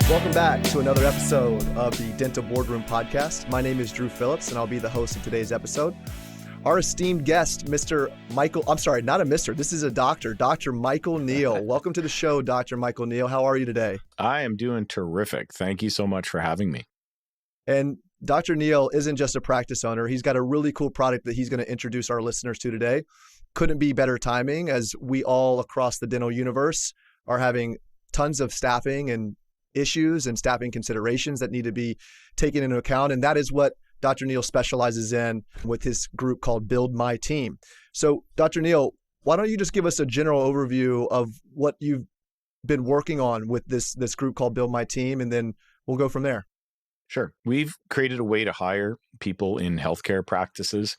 Welcome back to another episode of the Dental Boardroom Podcast. My name is Drew Phillips, and I'll be the host of today's episode. Our esteemed guest, Mr. Michael, I'm sorry, not a Mr., this is a doctor, Dr. Michael Neal. Welcome to the show, Dr. Michael Neal. How are you today? I am doing terrific. Thank you so much for having me. And Dr. Neal isn't just a practice owner. He's got a really cool product that he's going to introduce our listeners to today. Couldn't be better timing, as we all across the dental universe are having tons of staffing and issues and staffing considerations that need to be taken into account. And that is what Dr. Neal specializes in with his group called Build My Team. So Dr. Neal, why don't you just give us a general overview of what you've been working on with this group called Build My Team, and then we'll go from there. Sure. We've created a way to hire people in healthcare practices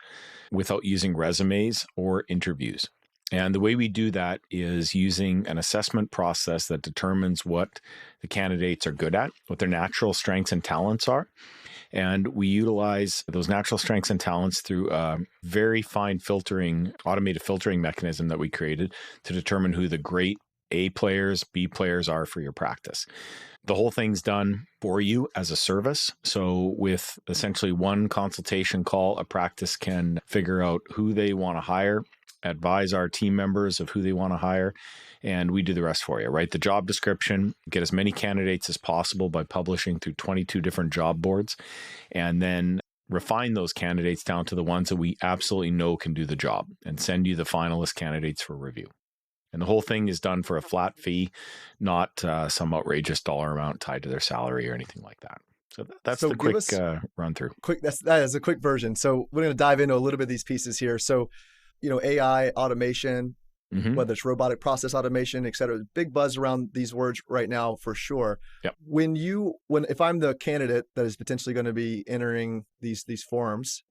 without using resumes or interviews. And the way we do that is using an assessment process that determines what the candidates are good at, what their natural strengths and talents are. And we utilize those natural strengths and talents through a very fine filtering, automated filtering mechanism that we created to determine who the great A players, B players are for your practice. The whole thing's done for you as a service. So with essentially one consultation call, a practice can figure out who they want to hire, advise our team members of who they want to hire, and we do the rest for you. Write the job description, get as many candidates as possible by publishing through 22 different job boards, and then refine those candidates down to the ones that we absolutely know can do the job, and send you the finalist candidates for review. And the whole thing is done for a flat fee, not some outrageous dollar amount tied to their salary or anything like that. So that's the quick run through. That is a quick version. So we're going to dive into a little bit of these pieces here. So, AI, automation, whether it's robotic process automation, et cetera, big buzz around these words right now for sure. Yep. If I'm the candidate that is potentially going to be entering these forms,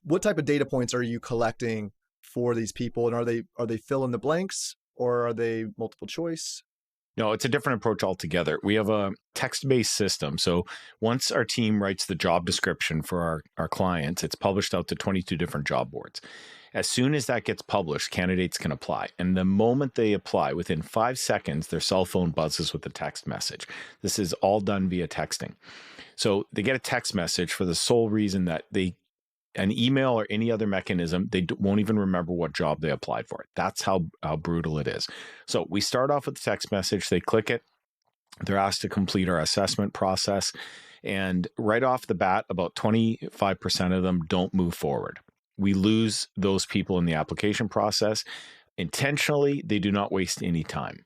what type of data points are you collecting for these people? And are they fill in the blanks, or are they multiple choice? No, it's a different approach altogether. We have a text-based system. So once our team writes the job description for our clients, it's published out to 22 different job boards. As soon as that gets published, candidates can apply. And the moment they apply, within 5 seconds, their cell phone buzzes with a text message. This is all done via texting. So they get a text message for the sole reason that an email or any other mechanism, they won't even remember what job they applied for. That's how brutal it is. So we start off with the text message. They click it. They're asked to complete our assessment process. And right off the bat, about 25% of them don't move forward. We lose those people in the application process. Intentionally, they do not waste any time.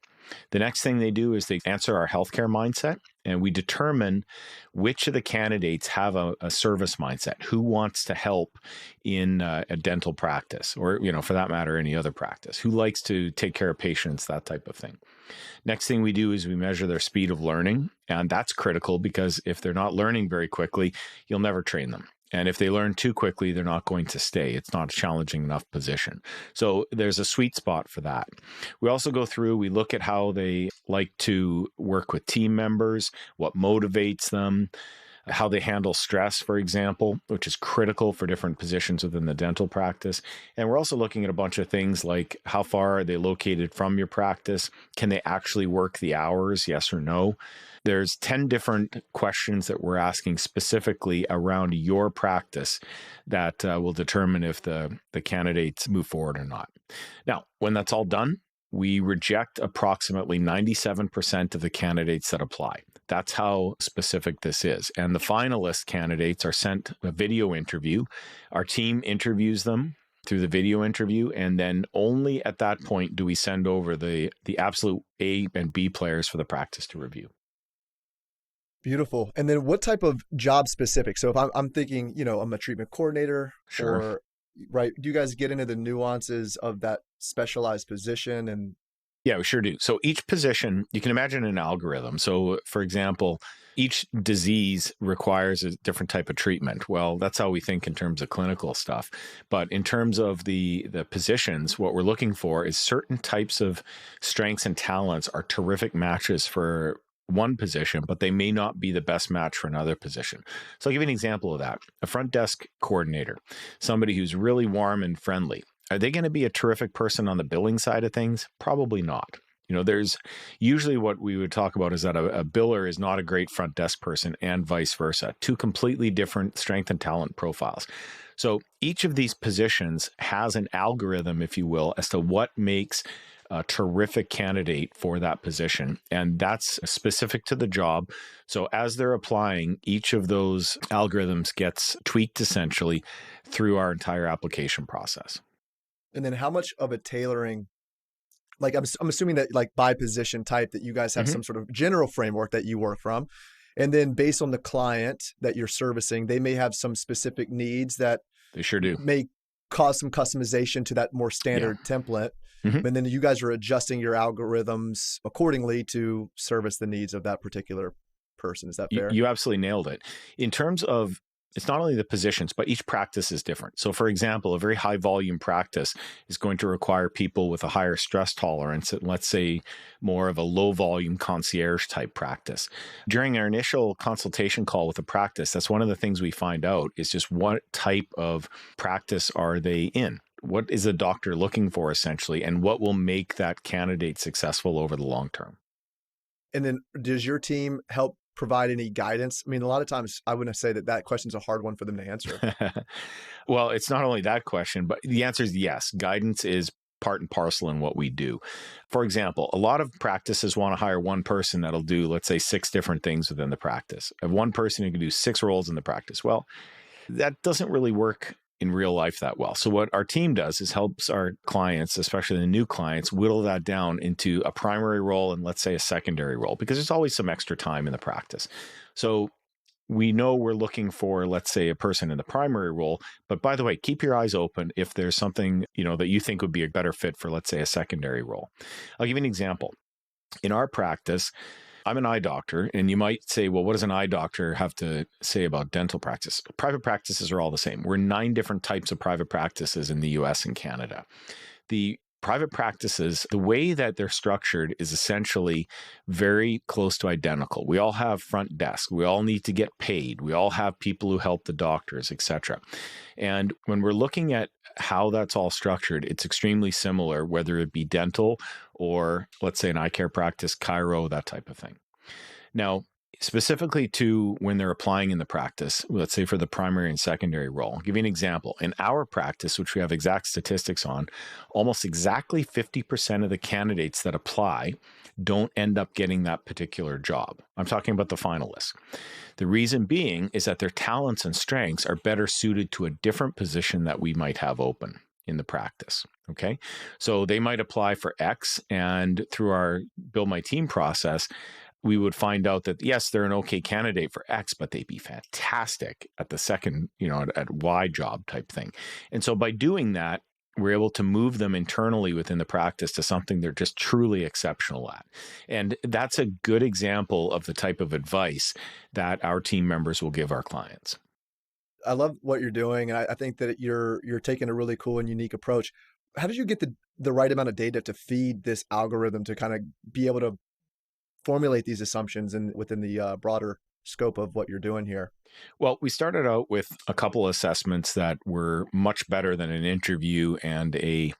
The next thing they do is they answer our healthcare mindset, and we determine which of the candidates have a service mindset, who wants to help in a dental practice, or, for that matter, any other practice, who likes to take care of patients, that type of thing. Next thing we do is we measure their speed of learning, and that's critical because if they're not learning very quickly, you'll never train them. And if they learn too quickly, they're not going to stay. It's not a challenging enough position. So there's a sweet spot for that. We also go through, we look at how they like to work with team members, what motivates them, how they handle stress, for example, which is critical for different positions within the dental practice. And we're also looking at a bunch of things like how far are they located from your practice? Can they actually work the hours? Yes or no? There's 10 different questions that we're asking specifically around your practice that will determine if the candidates move forward or not. Now, when that's all done, we reject approximately 97% of the candidates that apply. That's how specific this is. And the finalist candidates are sent a video interview. Our team interviews them through the video interview, and then only at that point do we send over the absolute A and B players for the practice to review. Beautiful. And then what type of job specific? So if I'm thinking, I'm a treatment coordinator, sure, right? Do you guys get into the nuances of that specialized position? And yeah, we sure do. So each position, you can imagine an algorithm. So for example, each disease requires a different type of treatment. Well, that's how we think in terms of clinical stuff. But in terms of the positions, what we're looking for is certain types of strengths and talents are terrific matches for one position, but they may not be the best match for another position. So I'll give you an example of that. A front desk coordinator, somebody who's really warm and friendly. Are they going to be a terrific person on the billing side of things? Probably not. There's usually what we would talk about is that a biller is not a great front desk person and vice versa, two completely different strength and talent profiles. So each of these positions has an algorithm, if you will, as to what makes a terrific candidate for that position. And that's specific to the job. So as they're applying, each of those algorithms gets tweaked essentially through our entire application process. And then how much of a tailoring, like I'm assuming that like by position type that you guys have some sort of general framework that you work from. And then based on the client that you're servicing, they may have some specific needs that they sure do may cause some customization to that more standard template. And then you guys are adjusting your algorithms accordingly to service the needs of that particular person. Is that fair? You absolutely nailed it. In terms of, it's not only the positions, but each practice is different. So for example, a very high volume practice is going to require people with a higher stress tolerance, and let's say more of a low volume concierge type practice. During our initial consultation call with a practice, that's one of the things we find out is just what type of practice are they in? What is a doctor looking for essentially, and what will make that candidate successful over the long term? And then does your team help provide any guidance? I mean, a lot of times I wouldn't say that question's a hard one for them to answer. Well, it's not only that question, but the answer is yes. Guidance is part and parcel in what we do. For example, a lot of practices want to hire one person that'll do, let's say, 6 different things within the practice. Of one person who can do 6 roles in the practice. Well, that doesn't really work in real life that well. So what our team does is helps our clients, especially the new clients, whittle that down into a primary role and let's say a secondary role, because there's always some extra time in the practice. So we know we're looking for, let's say, a person in the primary role, but by the way, keep your eyes open if there's something, that you think would be a better fit for, let's say, a secondary role. I'll give you an example. In our practice, I'm an eye doctor, and you might say, well, what does an eye doctor have to say about dental practice? Private practices are all the same. We're 9 different types of private practices in the US and Canada. The private practices, the way that they're structured is essentially very close to identical. We all have front desk. We all need to get paid. We all have people who help the doctors, etc. And when we're looking at how that's all structured, it's extremely similar, whether it be dental or, let's say, an eye care practice, chiro, that type of thing. Now, specifically to when they're applying in the practice, let's say for the primary and secondary role, I'll give you an example. In our practice, which we have exact statistics on, almost exactly 50% of the candidates that apply don't end up getting that particular job. I'm talking about the finalists. The reason being is that their talents and strengths are better suited to a different position that we might have open in the practice. Okay. So they might apply for X, and through our Build My Team process, we would find out that, yes, they're an okay candidate for X, but they'd be fantastic at the second, at Y job type thing. And so by doing that, we're able to move them internally within the practice to something they're just truly exceptional at. And that's a good example of the type of advice that our team members will give our clients. I love what you're doing. And I think that you're taking a really cool and unique approach. How did you get the right amount of data to feed this algorithm to kind of be able to formulate these assumptions and within the broader scope of what you're doing here? Well, we started out with a couple of assessments that were much better than an interview and a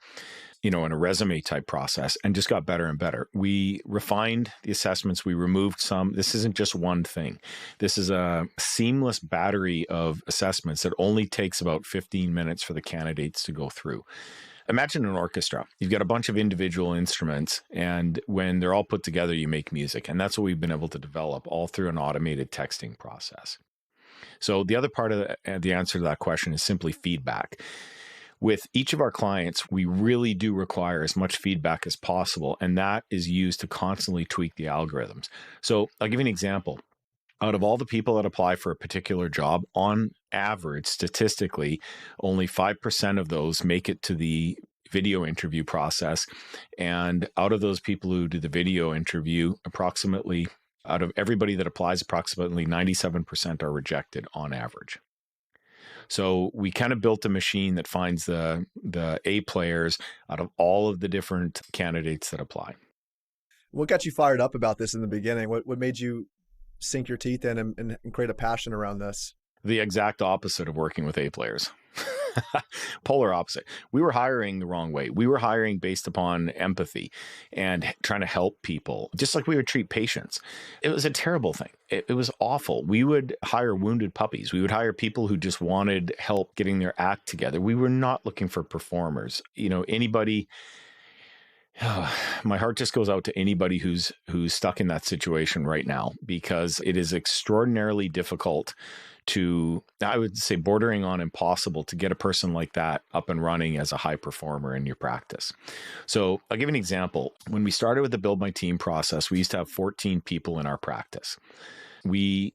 resume type process, and just got better and better. We refined the assessments. We removed some. This isn't just one thing. This is a seamless battery of assessments that only takes about 15 minutes for the candidates to go through. Imagine an orchestra. You've got a bunch of individual instruments, and when they're all put together, you make music. And that's what we've been able to develop all through an automated texting process. So the other part of the answer to that question is simply feedback. With each of our clients, we really do require as much feedback as possible, and that is used to constantly tweak the algorithms. So I'll give you an example. Out of all the people that apply for a particular job, on average, statistically, only 5% of those make it to the video interview process. And out of those people who do the video interview, approximately, out of everybody that applies, approximately 97% are rejected on average. So we kind of built a machine that finds the A players out of all of the different candidates that apply. What got you fired up about this in the beginning? What made you sink your teeth in and create a passion around this? The exact opposite of working with A players. Polar opposite. We were hiring the wrong way. We were hiring based upon empathy and trying to help people, just like we would treat patients. It was a terrible thing. It was awful. We would hire wounded puppies. We would hire people who just wanted help getting their act together. We were not looking for performers. Anybody. My heart just goes out to anybody who's stuck in that situation right now, because it is extraordinarily difficult to, I would say, bordering on impossible to get a person like that up and running as a high performer in your practice. So I'll give you an example. When we started with the Build My Team process, we used to have 14 people in our practice. We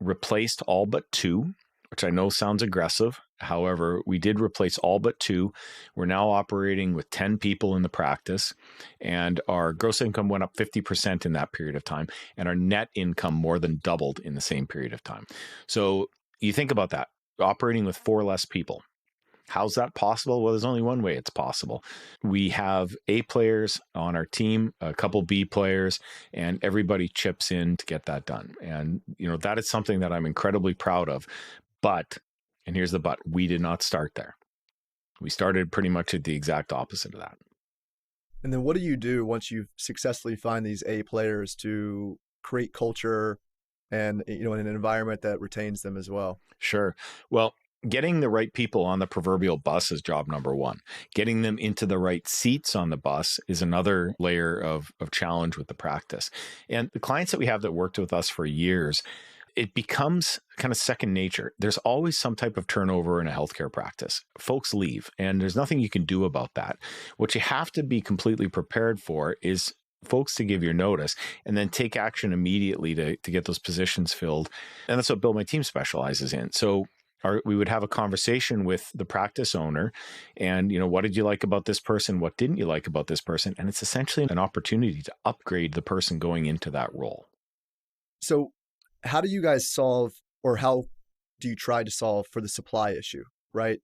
replaced all but 2, which I know sounds aggressive. However, we did replace all but 2. We're now operating with 10 people in the practice, and our gross income went up 50% in that period of time, and our net income more than doubled in the same period of time. So you think about that, operating with 4 less people. How's that possible? Well, there's only one way it's possible. We have A players on our team, a couple B players, and everybody chips in to get that done. And, that is something that I'm incredibly proud of. But, and here's the but, we did not start there. We started pretty much at the exact opposite of that. And then what do you do once you successfully find these A players to create culture and, in an environment that retains them as well? Sure. Well, getting the right people on the proverbial bus is job number 1. Getting them into the right seats on the bus is another layer of challenge with the practice. And the clients that we have that worked with us for years, it becomes kind of second nature. There's always some type of turnover in a healthcare practice. Folks leave, and there's nothing you can do about that. What you have to be completely prepared for is folks to give your notice and then take action immediately to get those positions filled. And that's what Build My Team specializes in. So we would have a conversation with the practice owner and, what did you like about this person? What didn't you like about this person? And it's essentially an opportunity to upgrade the person going into that role. So how do you guys solve, or how do you try to solve for the supply issue, right?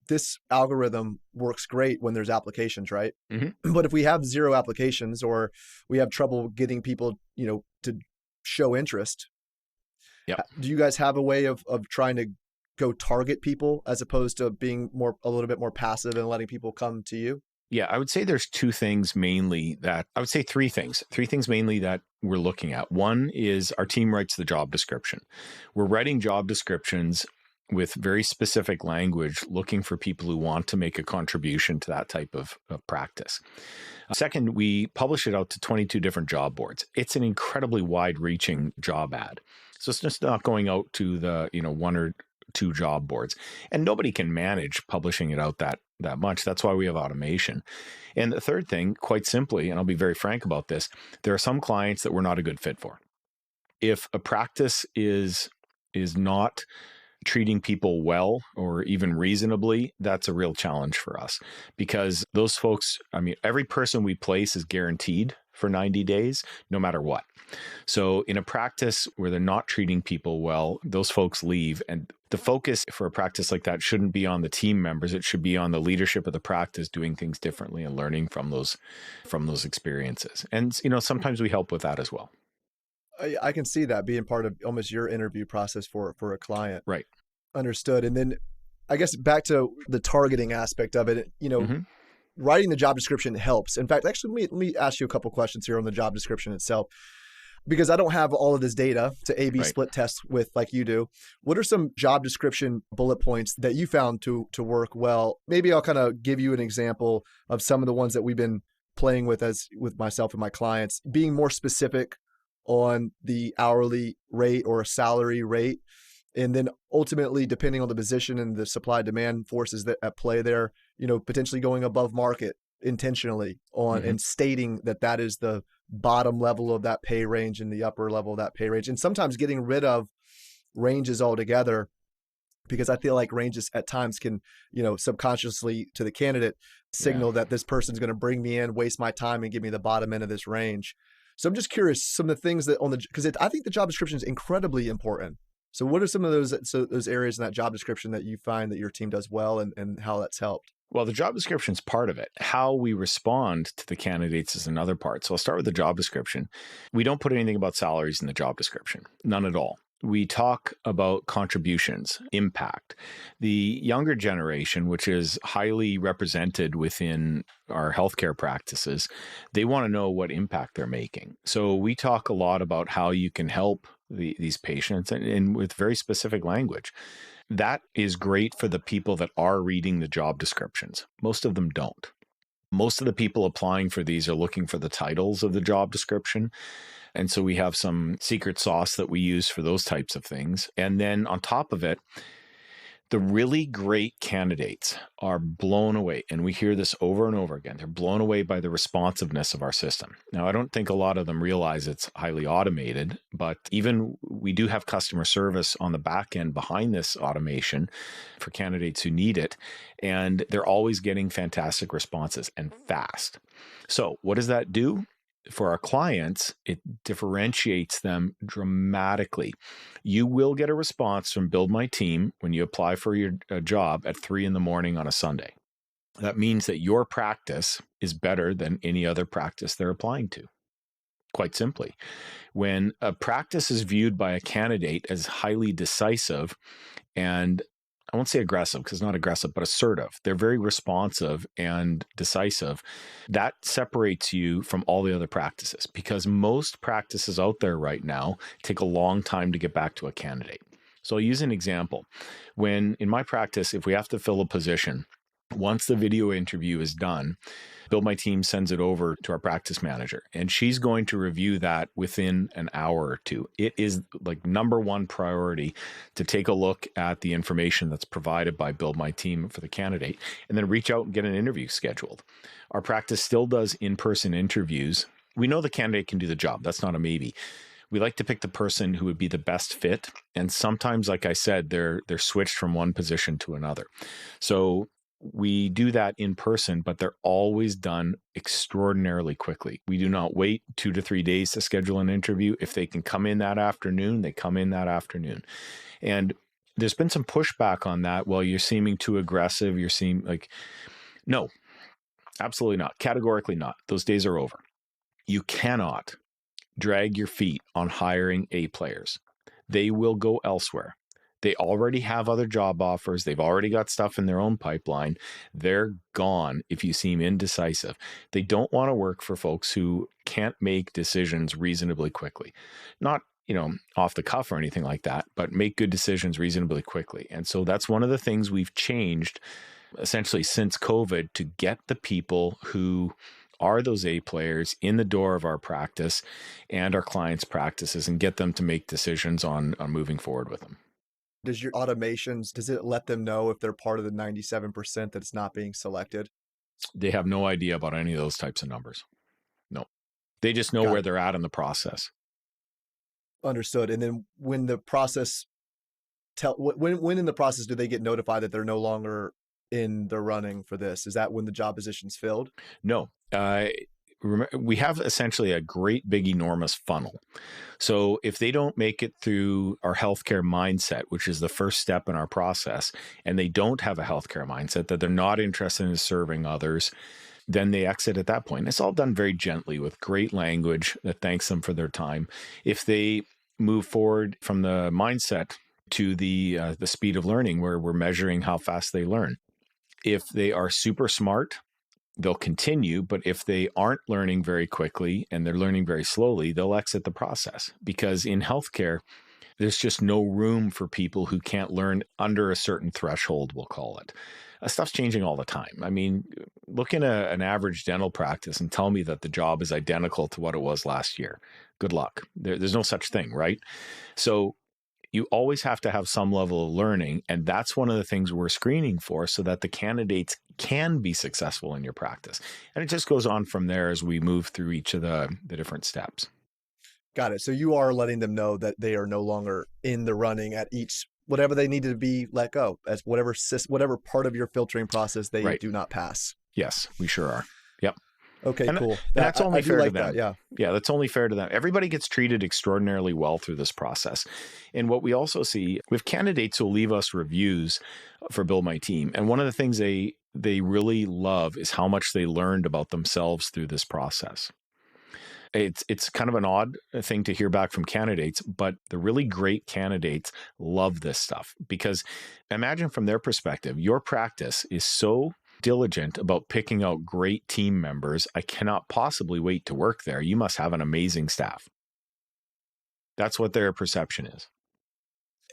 This algorithm works great when there's applications, right? Mm-hmm. But if we have 0 applications, or we have trouble getting people, to show interest, do you guys have a way of trying to go target people as opposed to being a little bit more passive and letting people come to you? Yeah, I would say there's 2 things mainly that I would say 3 things. 3 things mainly that we're looking at. One is our team writes the job description. We're writing job descriptions with very specific language, looking for people who want to make a contribution to that type of practice. Second, we publish it out to 22 different job boards. It's an incredibly wide-reaching job ad. So it's just not going out to the 1 or 2 job boards. And nobody can manage publishing it out that much. That's why we have automation. And the third thing, quite simply, and I'll be very frank about this, there are some clients that we're not a good fit for. If a practice is not treating people well or even reasonably, that's a real challenge for us, because those folks, every person we place is guaranteed for 90 days, no matter what. So in a practice where they're not treating people well, those folks leave. And the focus for a practice like that shouldn't be on the team members. It should be on the leadership of the practice doing things differently and learning from those experiences. And, sometimes we help with that as well. I can see that being part of almost your interview process for a client. Right. Understood. And then I guess back to the targeting aspect of it, Mm-hmm. Writing the job description helps. In fact, actually, let me ask you a couple questions here on the job description itself, because I don't have all of this data to A/B split test with like you do. What are some job description bullet points that you found to work well? Maybe I'll kind of give you an example of some of the ones that we've been playing with with myself and my clients, being more specific on the hourly rate or salary rate. And then ultimately, depending on the position and the supply demand forces that at play there, potentially going above market intentionally on and stating that is the bottom level of that pay range and the upper level of that pay range. And sometimes getting rid of ranges altogether, because I feel like ranges at times can, subconsciously to the candidate signal that this person's going to bring me in, waste my time, and give me the bottom end of this range. So I'm just curious, some of the things that because I think the job description is incredibly important. So what are some of those areas in that job description that you find that your team does well and how that's helped? Well, the job description is part of it. How we respond to the candidates is another part. So I'll start with the job description. We don't put anything about salaries in the job description, none at all. we talk about contributions, impact. The younger generation, which is highly represented within our healthcare practices, they want to know what impact they're making. So we talk a lot about how you can help these patients and with very specific language. That is great for the people that are reading the job descriptions. Most of them don't. Most of the people applying for these are looking for the titles of the job description. And so we have some secret sauce that we use for those types of things. And then on top of it, the really great candidates are blown away. And we hear this over and over again. They're blown away by the responsiveness of our system. Now, I don't think a lot of them realize it's highly automated, but even we do have customer service on the back end behind this automation for candidates who need it. And they're always getting fantastic responses and fast. So what does that do? For our clients, it differentiates them dramatically. You will get a response from Build My Team when you apply for your job at 3 a.m. on a Sunday. That means that your practice is better than any other practice they're applying to. Quite simply, when a practice is viewed by a candidate as highly decisive and I won't say aggressive because it's not aggressive, but assertive. They're very responsive and decisive. That separates you from all the other practices because most practices out there right now take a long time to get back to a candidate. So I'll use an example. When in my practice, if we have to fill a position, once the video interview is done, Build My Team sends it over to our practice manager, and she's going to review that within an hour or two. It is like number one priority to take a look at the information that's provided by Build My Team for the candidate, and then reach out and get an interview scheduled. Our practice still does in-person interviews. We know the candidate can do the job. That's not a maybe. We like to pick the person who would be the best fit. And sometimes, like I said, they're switched from one position to another. So we do that in person, but they're always done extraordinarily quickly. We do not wait 2 to 3 days to schedule an interview. If they can come in that afternoon, they come in that afternoon. And there's been some pushback on that. Well, you're seeming too aggressive. You're seeming like, no, absolutely not. Categorically not. Those days are over. You cannot drag your feet on hiring A players. They will go elsewhere. They already have other job offers. They've already got stuff in their own pipeline. They're gone if you seem indecisive. They don't want to work for folks who can't make decisions reasonably quickly. Not, off the cuff or anything like that, but make good decisions reasonably quickly. And so that's one of the things we've changed essentially since COVID to get the people who are those A players in the door of our practice and our clients' practices and get them to make decisions on moving forward with them. Does your automations, does it let them know if they're part of the 97% that's not being selected? They have no idea about any of those types of numbers. No. They just know where they're at in the process. Understood. And then when the process, when in the process do they get notified that they're no longer in the running for this? Is that when the job position's filled? No. We have essentially a great big enormous funnel. So if they don't make it through our healthcare mindset, which is the first step in our process, and they don't have a healthcare mindset, that they're not interested in serving others, then they exit at that point. It's all done very gently with great language that thanks them for their time. If they move forward from the mindset to the speed of learning, where we're measuring how fast they learn, if they are super smart, they'll continue, but if they aren't learning very quickly and they're learning very slowly, they'll exit the process. Because in healthcare, there's just no room for people who can't learn under a certain threshold, we'll call it. Stuff's changing all the time. I mean, look in an average dental practice and tell me that the job is identical to what it was last year. Good luck. There's no such thing, right? So you always have to have some level of learning. And that's one of the things we're screening for so that the candidates can be successful in your practice. And it just goes on from there as we move through each of the different steps. Got it. So you are letting them know that they are no longer in the running at each, whatever they need to be let go, as whatever part of your filtering process they do not pass. Yes, we sure are. Yep. Okay, cool. That's only fair to them. That, yeah. Yeah, that's only fair to them. Everybody gets treated extraordinarily well through this process. And what we also see with candidates who leave us reviews for Build My Team. And one of the things they really love is how much they learned about themselves through this process. It's kind of an odd thing to hear back from candidates, but the really great candidates love this stuff because imagine from their perspective, your practice is so diligent about picking out great team members. I cannot possibly wait to work there. You must have an amazing staff. That's what their perception is.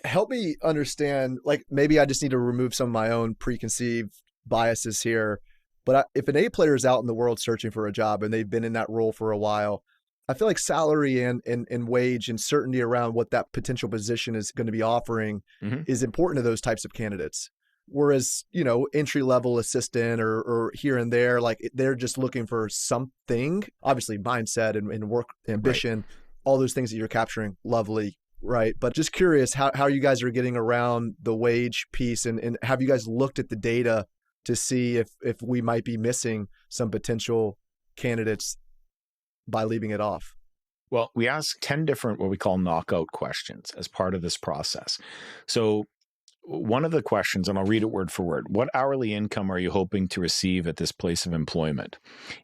Help me understand, like maybe I just need to remove some of my own preconceived biases here. But if an A player is out in the world searching for a job and they've been in that role for a while, I feel like salary and wage and certainty around what that potential position is going to be offering is important to those types of candidates. Whereas, entry level assistant or here and there, like they're just looking for something, obviously mindset and work ambition, right. All those things that you're capturing, lovely. Right. But just curious how you guys are getting around the wage piece and have you guys looked at the data to see if we might be missing some potential candidates by leaving it off? Well, we ask 10 different what we call knockout questions as part of this process. So one of the questions, and I'll read it word for word, what hourly income are you hoping to receive at this place of employment?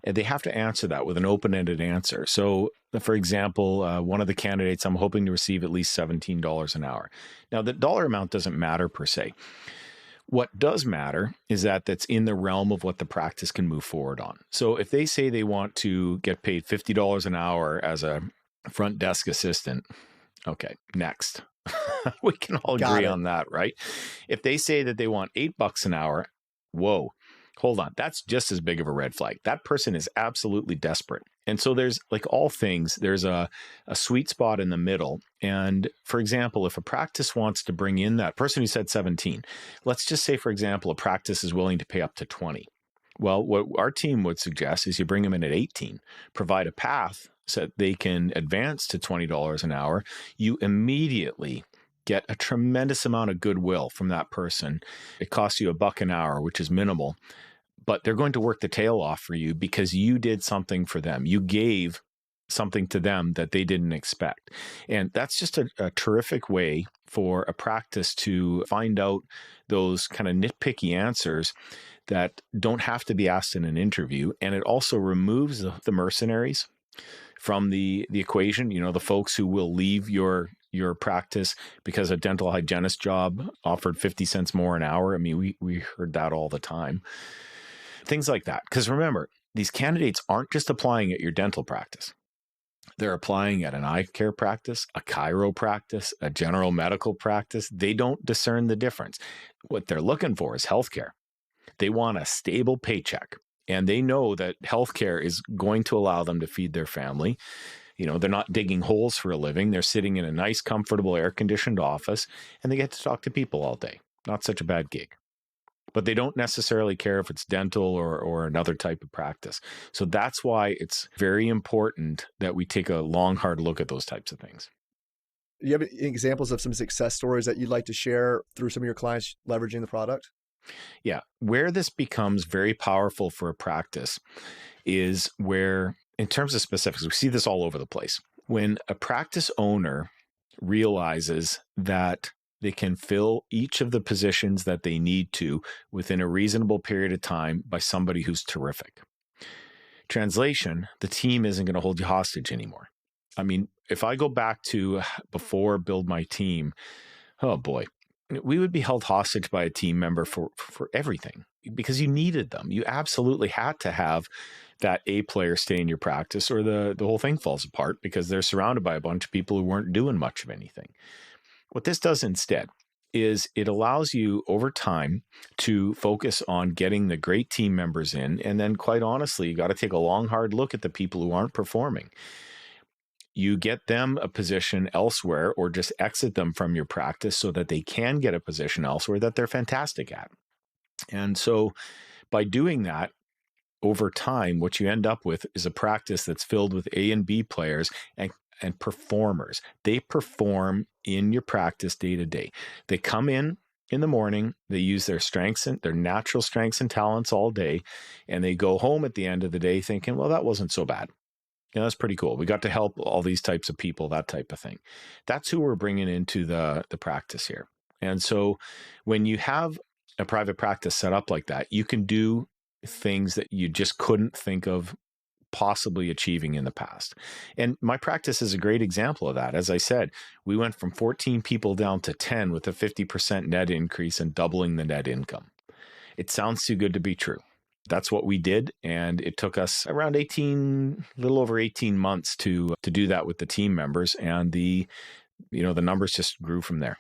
And they have to answer that with an open-ended answer. So, for example, one of the candidates, I'm hoping to receive at least $17 an hour. Now, the dollar amount doesn't matter per se. What does matter is that that's in the realm of what the practice can move forward on. So if they say they want to get paid $50 an hour as a front desk assistant, okay, next. We can all agree on that, right? If they say that they want $8 an hour, whoa, hold on. That's just as big of a red flag. That person is absolutely desperate. And so there's, like all things, there's a sweet spot in the middle. And for example, if a practice wants to bring in that person who said 17, let's just say, for example, a practice is willing to pay up to 20. Well, what our team would suggest is you bring them in at 18, provide a path so that they can advance to $20 an hour. You immediately get a tremendous amount of goodwill from that person. It costs you $1 an hour, which is minimal, but they're going to work the tail off for you because you did something for them. You gave something to them that they didn't expect. And that's just a terrific way for a practice to find out those kind of nitpicky answers that don't have to be asked in an interview. And it also removes the mercenaries from the equation, the folks who will leave your practice because a dental hygienist job offered 50 cents more an hour. I mean, we heard that all the time. Things like that. Because remember, these candidates aren't just applying at your dental practice. They're applying at an eye care practice, a chiro practice, a general medical practice. They don't discern the difference. What they're looking for is healthcare. They want a stable paycheck. And they know that healthcare is going to allow them to feed their family. They're not digging holes for a living. They're sitting in a nice, comfortable, air-conditioned office, and they get to talk to people all day. Not such a bad gig. But they don't necessarily care if it's dental or another type of practice. So that's why it's very important that we take a long, hard look at those types of things. Do you have examples of some success stories that you'd like to share through some of your clients leveraging the product? Yeah. Where this becomes very powerful for a practice is where, in terms of specifics, we see this all over the place. When a practice owner realizes that they can fill each of the positions that they need to within a reasonable period of time by somebody who's terrific. Translation, the team isn't going to hold you hostage anymore. I mean, if I go back to before Build My Team, oh boy, we would be held hostage by a team member for everything because you needed them. You absolutely had to have that A player stay in your practice or the whole thing falls apart because they're surrounded by a bunch of people who weren't doing much of anything. What this does instead is it allows you over time to focus on getting the great team members in. And then quite honestly, you got to take a long, hard look at the people who aren't performing. You get them a position elsewhere or just exit them from your practice so that they can get a position elsewhere that they're fantastic at. And so by doing that, over time, what you end up with is a practice that's filled with A and B players and performers. They perform in your practice day to day. They come in the morning, they use their strengths and their natural strengths and talents all day, and they go home at the end of the day thinking, well, that wasn't so bad. That's pretty cool. We got to help all these types of people, that type of thing. That's who we're bringing into the practice here. And so when you have a private practice set up like that, you can do things that you just couldn't think of possibly achieving in the past. And my practice is a great example of that. As I said, we went from 14 people down to 10 with a 50% net increase and doubling the net income. It sounds too good to be true. That's what we did. And it took us around a little over 18 months to do that with the team members. And the numbers just grew from there.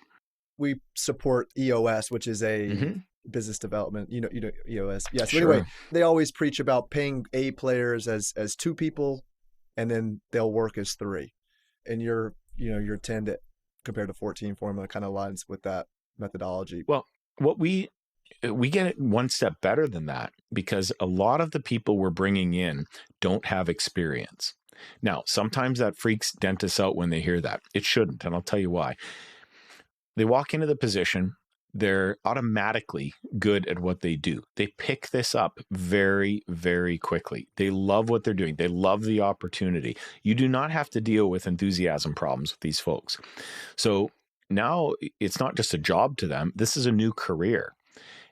We support EOS, which is a business development, EOS. Yes. Sure. Anyway, they always preach about paying A players as 2 people, and then they'll work as 3. And your 10 compared to 14 formula kind of aligns with that methodology. Well, what we get it one step better than that, because a lot of the people we're bringing in don't have experience. Now, sometimes that freaks dentists out when they hear that. It shouldn't, and I'll tell you why. They walk into the position, they're automatically good at what they do. They pick this up very, very quickly. They love what they're doing. They love the opportunity. You do not have to deal with enthusiasm problems with these folks. So now it's not just a job to them. This is a new career.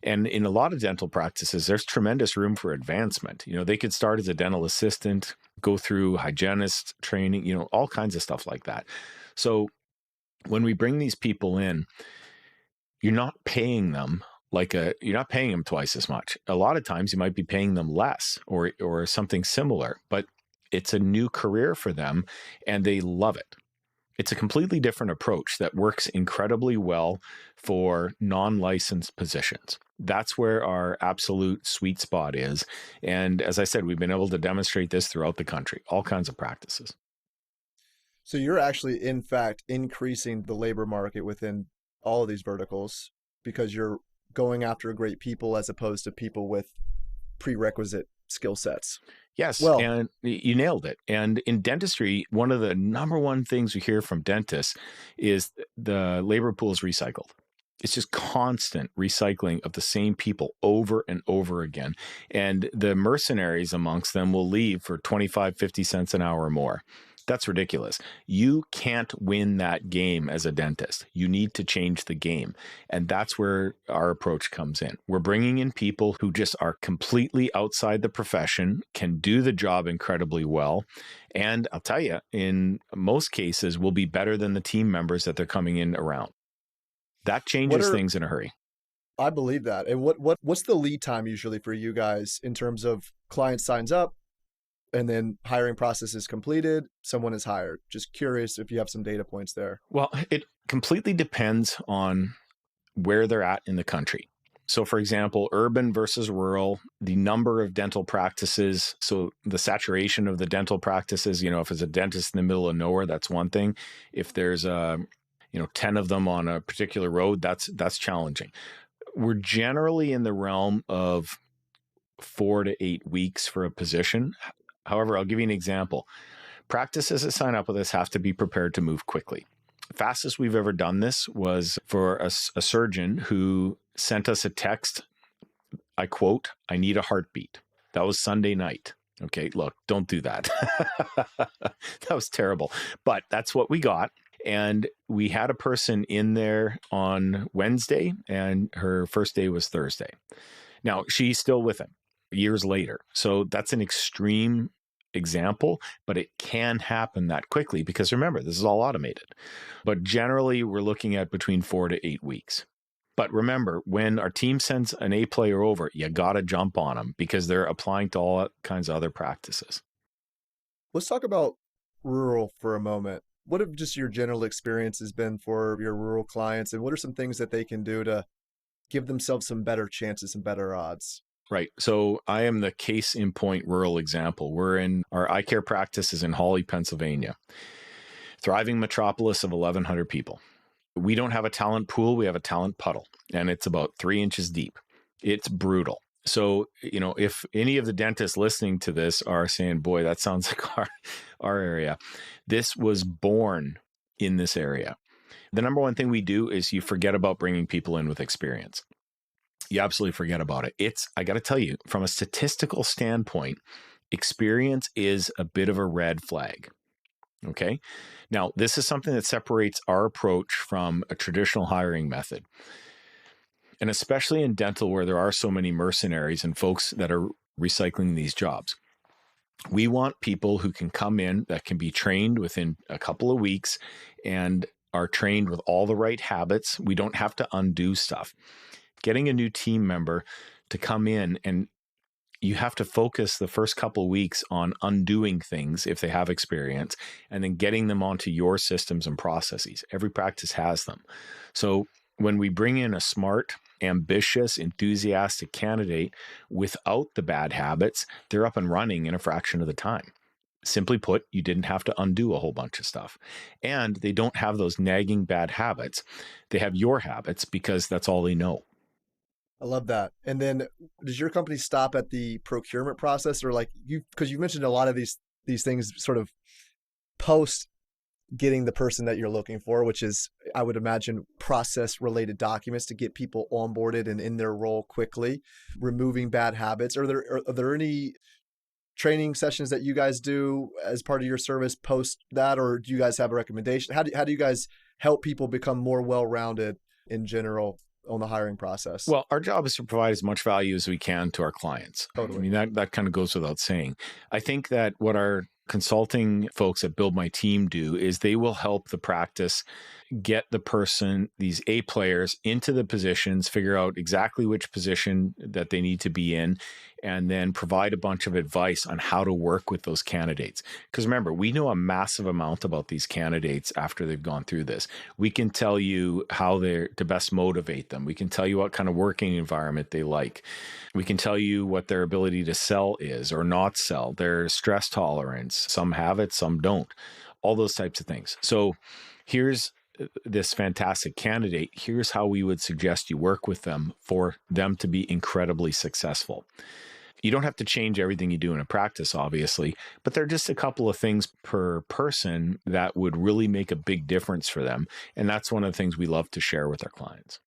And in a lot of dental practices, there's tremendous room for advancement. They could start as a dental assistant, go through hygienist training, all kinds of stuff like that. So when we bring these people in, you're not paying them you're not paying them twice as much. A lot of times you might be paying them less or something similar, but it's a new career for them and they love it. It's a completely different approach that works incredibly well for non-licensed positions. That's where our absolute sweet spot is. And as I said, we've been able to demonstrate this throughout the country, all kinds of practices. So you're actually, in fact, increasing the labor market within all of these verticals because you're going after great people as opposed to people with prerequisite skill sets. Yes, well, and you nailed it. And in dentistry, one of the number one things we hear from dentists is the labor pool is recycled. It's just constant recycling of the same people over and over again. And the mercenaries amongst them will leave for 25, 50 cents an hour or more. That's ridiculous. You can't win that game as a dentist. You need to change the game. And that's where our approach comes in. We're bringing in people who just are completely outside the profession, can do the job incredibly well. And I'll tell you, in most cases, will be better than the team members that they're coming in around. That changes things in a hurry. I believe that. And what's the lead time usually for you guys in terms of client signs up, and then hiring process is completed, someone is hired? Just curious if you have some data points there. Well, it completely depends on where they're at in the country. So for example, urban versus rural, the number of dental practices, so the saturation of the dental practices, if it's a dentist in the middle of nowhere, that's one thing. If there's 10 of them on a particular road, that's challenging. We're generally in the realm of 4 to 8 weeks for a position. However, I'll give you an example. Practices that sign up with us have to be prepared to move quickly. The fastest we've ever done this was for a surgeon who sent us a text. I quote, "I need a heartbeat." That was Sunday night. Okay, look, don't do that. That was terrible. But that's what we got. And we had a person in there on Wednesday, and her first day was Thursday. Now, she's still with him years later. So that's an extreme example, but it can happen that quickly because remember, this is all automated. But generally, we're looking at between 4 to 8 weeks. But remember, when our team sends an A player over, you got to jump on them because they're applying to all kinds of other practices. Let's talk about rural for a moment. What have just your general experiences been for your rural clients, and what are some things that they can do to give themselves some better chances and better odds? Right. So I am the case in point rural example. We're in our eye care practice is in Hawley, Pennsylvania. Thriving metropolis of 1,100 people. We don't have a talent pool. We have a talent puddle, and it's about 3 inches deep. It's brutal. So, if any of the dentists listening to this are saying, boy, that sounds like our area, this was born in this area. The number one thing we do is you forget about bringing people in with experience. You absolutely forget about it. I got to tell you, from a statistical standpoint, experience is a bit of a red flag. Okay. Now, this is something that separates our approach from a traditional hiring method. And especially in dental, where there are so many mercenaries and folks that are recycling these jobs. We want people who can come in that can be trained within a couple of weeks and are trained with all the right habits. We don't have to undo stuff. Getting a new team member to come in, and you have to focus the first couple of weeks on undoing things if they have experience, and then getting them onto your systems and processes. Every practice has them. So when we bring in a smart, ambitious, enthusiastic candidate without the bad habits, they're up and running in a fraction of the time. Simply put, you didn't have to undo a whole bunch of stuff. And they don't have those nagging bad habits. They have your habits because that's all they know. I love that. And then does your company stop at the procurement process, or like because you mentioned a lot of these things sort of post getting the person that you're looking for, which is, I would imagine, process related documents to get people onboarded and in their role quickly, removing bad habits. Are there any training sessions that you guys do as part of your service post that, or do you guys have a recommendation? How do you guys help people become more well-rounded in general on the hiring process? Well, our job is to provide as much value as we can to our clients. Totally. I mean, that kind of goes without saying. I think that what our consulting folks at Build My Team do is they will help the practice get the person, these A players, into the positions, figure out exactly which position that they need to be in, and then provide a bunch of advice on how to work with those candidates. Because remember, we know a massive amount about these candidates after they've gone through this. We can tell you how to best motivate them. We can tell you what kind of working environment they like. We can tell you what their ability to sell is or not sell, their stress tolerance. Some have it, some don't. All those types of things. So here's this fantastic candidate. Here's how we would suggest you work with them for them to be incredibly successful. You don't have to change everything you do in a practice, obviously, but there are just a couple of things per person that would really make a big difference for them. And that's one of the things we love to share with our clients.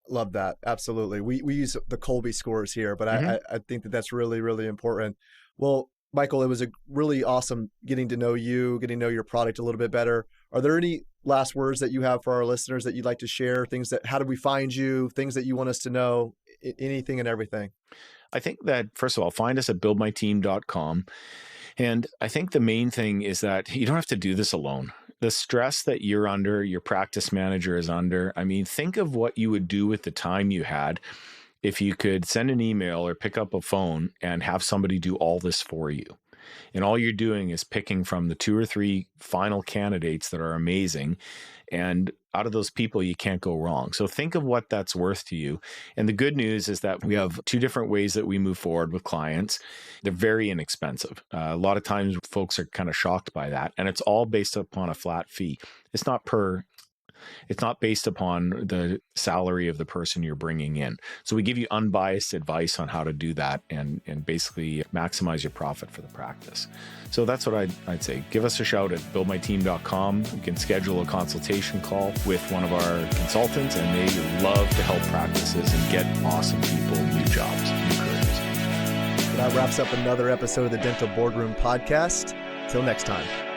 Love that. Absolutely. We use the Colby scores here, but I think that that's really, really important. Well, Michael, it was a really awesome getting to know you, getting to know your product a little bit better. Are there any last words that you have for our listeners that you'd like to share? Things that, how do we find you? Things that you want us to know? Anything and everything. I think that, first of all, find us at buildmyteam.com. And I think the main thing is that you don't have to do this alone. The stress that you're under, your practice manager is under. I mean, think of what you would do with the time you had if you could send an email or pick up a phone and have somebody do all this for you. And all you're doing is picking from the 2 or 3 final candidates that are amazing. And out of those people, you can't go wrong. So think of what that's worth to you. And the good news is that we have 2 different ways that we move forward with clients. They're very inexpensive. A lot of times folks are kind of shocked by that. And it's all based upon a flat fee. It's not based upon the salary of the person you're bringing in. So we give you unbiased advice on how to do that and basically maximize your profit for the practice. So that's what I'd say. Give us a shout at buildmyteam.com. You can schedule a consultation call with one of our consultants, and they love to help practices and get awesome people new jobs, new careers. That wraps up another episode of the Dental Boardroom Podcast. Till next time.